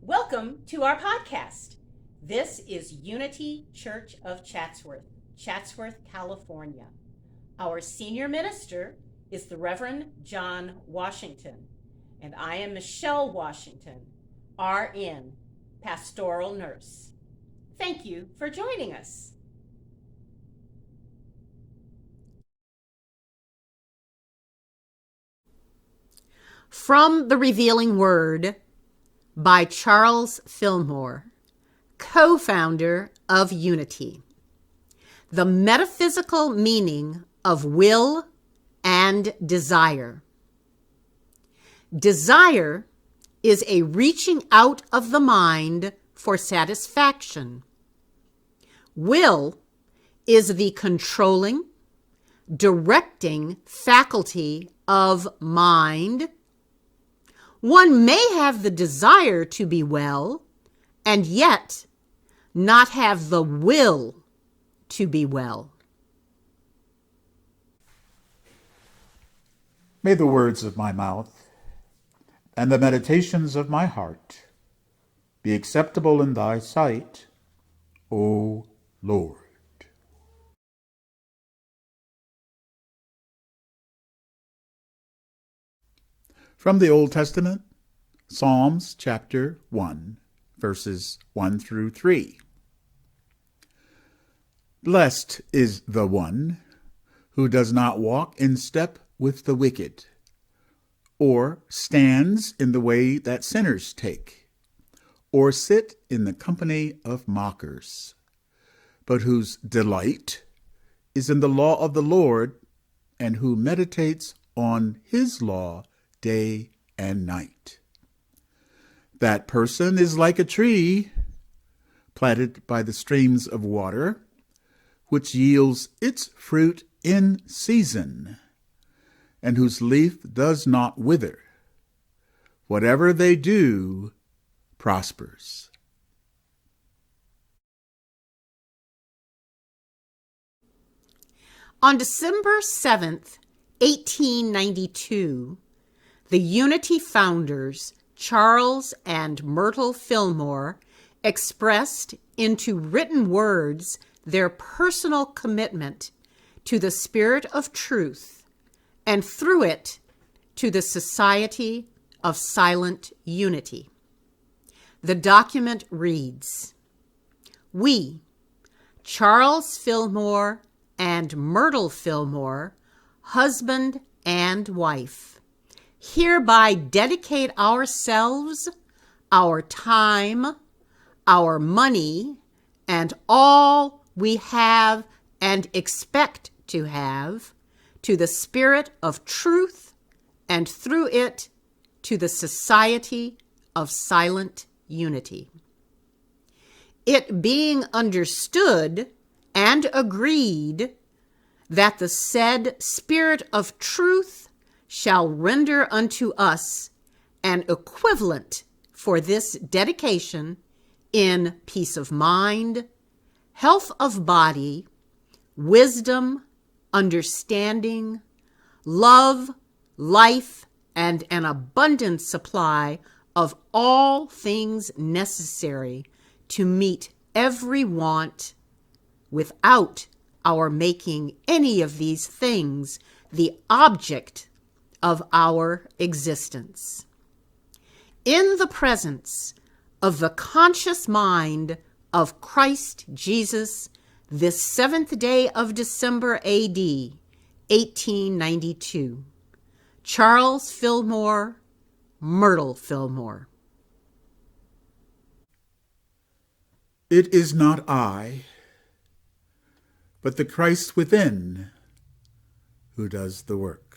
Welcome to our podcast. This is Unity Church of Chatsworth, California. Our senior minister is the Reverend John Washington, and I am Michelle Washington, RN, pastoral nurse. Thank you for joining us. From the Revealing Word by Charles Fillmore, co-founder of Unity. The metaphysical meaning of will and desire. Desire is a reaching out of the mind for satisfaction. Will is the controlling, directing faculty of mind. One may have the desire to be well, and yet not have the will to be well. May the words of my mouth and the meditations of my heart be acceptable in thy sight, O Lord. From the Old Testament, Psalms chapter 1, verses 1 through 3. Blessed is the one who does not walk in step with the wicked, or stands in the way that sinners take, or sit in the company of mockers, but whose delight is in the law of the Lord, and who meditates on his law day and night. That person is like a tree planted by the streams of water, which yields its fruit in season, and whose leaf does not wither. Whatever they do prospers. On December 7th, 1892, the Unity founders, Charles and Myrtle Fillmore, expressed into written words their personal commitment to the Spirit of truth, and through it, to the Society of Silent Unity. The document reads, "We, Charles Fillmore and Myrtle Fillmore, husband and wife, hereby dedicate ourselves, our time, our money, and all we have and expect to have to the Spirit of truth, and through it to the Society of Silent Unity. It being understood and agreed that the said Spirit of truth shall render unto us an equivalent for this dedication in peace of mind, health of body, wisdom, understanding, love, life, and an abundant supply of all things necessary to meet every want, without our making any of these things the object of our existence. In the presence of the conscious mind of Christ Jesus, this 7th day of December A.D., 1892, Charles Fillmore, Myrtle Fillmore. It is not I, but the Christ within who does the work.